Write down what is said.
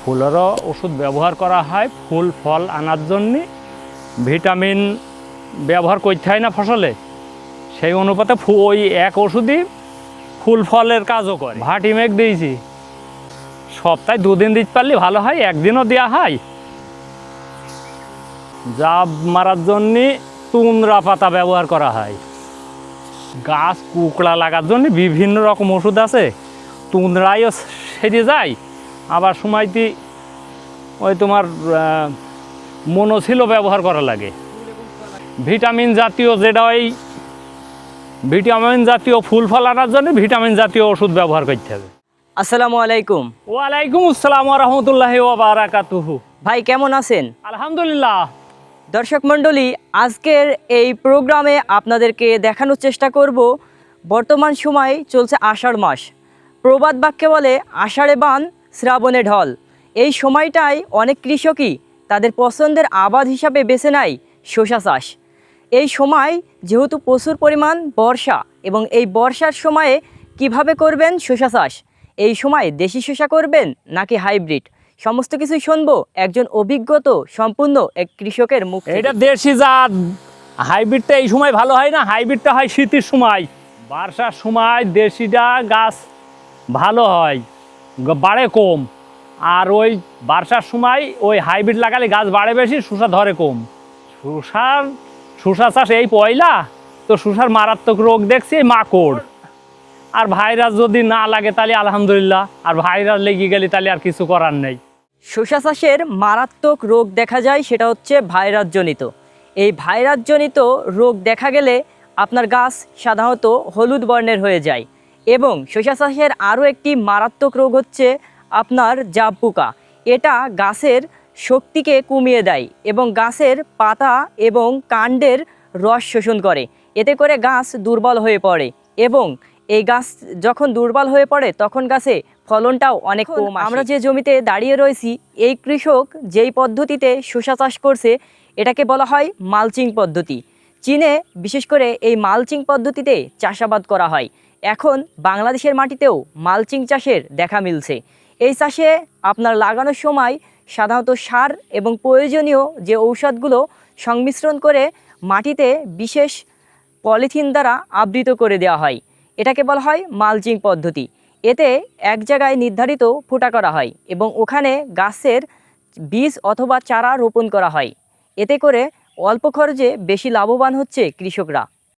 ফুলেরও ওষুধ ব্যবহার করা হয় ফুল ফল আনার জন্যে। ভিটামিন ব্যবহার করতে হয় না ফসলে, সেই অনুপাতে ওই এক ওষুধই ফুল ফলের কাজও করে। ভাটিমেক দিয়েছি, সপ্তাহে 2 দিন দিতে পারলে ভালো হয়, একদিনও দেওয়া হয়। জাব মারার জন্যে তুন্দ্রা পাতা ব্যবহার করা হয়। গাছ কুকড়া লাগার জন্য বিভিন্ন রকম ওষুধ আছে, তুন্দ্রাইও সেরে যায়, আবার সময়টি ওই তোমার মনোসিলও ব্যবহার করা লাগে। ভিটামিন জাতীয় যেটা ওই ভিটামিন জাতীয় ফুল ফল আনার জন্য ভিটামিন জাতীয় ওষুধ ব্যবহার করতে হবে। আসসালামু আলাইকুম। ওয়ালাইকুম আসসালাম ওয়া রাহমাতুল্লাহি ওয়া বারাকাতুহু। ভাই কেমন আছেন? আলহামদুলিল্লাহ। দর্শক মণ্ডলী, আজকের এই প্রোগ্রামে আপনাদেরকে দেখানোর চেষ্টা করব বর্তমান সময়ে চলছে আষাঢ় মাস। প্রবাদ বাক্যে বলে আষাঢ়ে বান শ্রাবণে ঢল। এই সময়টায় অনেক কৃষকই তাদের পছন্দের আবাদ হিসাবে বেছে নেয় শসা চাষ। এই সময় যেহেতু প্রচুর পরিমাণ বর্ষা, এবং এই বর্ষার সময়ে কিভাবে করবেন শসা চাষ, এই সময় দেশি শসা করবেন নাকি হাইব্রিড, সমস্ত কিছুই শুনবো একজন অভিজ্ঞতা সম্পূর্ণ এক কৃষকের মুখ থেকে। এটা দেশি জাত, হাইব্রিডটা এই সময় ভালো হয় না, হাইব্রিডটা হয় শীতের সময়। বর্ষার সময় দেশিটা গাছ ভালো হয়, বাড়ে কম। আর ওই বর্ষার সময় ওই হাইব্রিড লাগালে গাছ বাড়ে বেশি, শসা ধরে কম। শসা চাষ এই পয়লা তো, শসার মারাত্মক রোগ দেখছি মাকড় আর ভাইরাস। যদি না লাগে তাহলে আলহামদুলিল্লাহ, আর ভাইরাস লেগে গেলে তাহলে আর কিছু করার নেই। শসা চাষের মারাত্মক রোগ দেখা যায়, সেটা হচ্ছে ভাইরাসজনিত। এই ভাইরাসজনিত রোগ দেখা গেলে আপনার গাছ সাধারণত হলুদ বর্ণের হয়ে যায়। এবং শসা চাষের আরও একটি মারাত্মক রোগ হচ্ছে আপনার জাব পোকা। এটা গাছের শক্তিকে কমিয়ে দেয় এবং গাছের পাতা এবং কাণ্ডের রস শোষণ করে। এতে করে গাছ দুর্বল হয়ে পড়ে, এবং এই গাছ যখন দুর্বল হয়ে পড়ে তখন গাছে ফলনটাও অনেক কম। আমরা যে জমিতে দাঁড়িয়ে রয়েছি, এই কৃষক যেই পদ্ধতিতে শসা চাষ করছে এটাকে বলা হয় মালচিং পদ্ধতি। চীনে বিশেষ করে এই মালচিং পদ্ধতিতে চাষাবাদ করা হয়। এখন বাংলাদেশের মাটিতেও মালচিং চাষের দেখা মিলছে। এই চাষে আপনার লাগানোর সময় সাধারণত সার এবং প্রয়োজনীয় যে ঔষধগুলো সংমিশ্রণ করে মাটিতে বিশেষ পলিথিন দ্বারা আবৃত করে দেওয়া হয়। এটাকে বলা হয় মালচিং পদ্ধতি। এতে এক জায়গায় নির্ধারিত ফুটা করা হয় এবং ওখানে গাছের বীজ অথবা চারা রোপণ করা হয়। এতে করে অল্প খরচে বেশি লাভবান হচ্ছে কৃষকরা।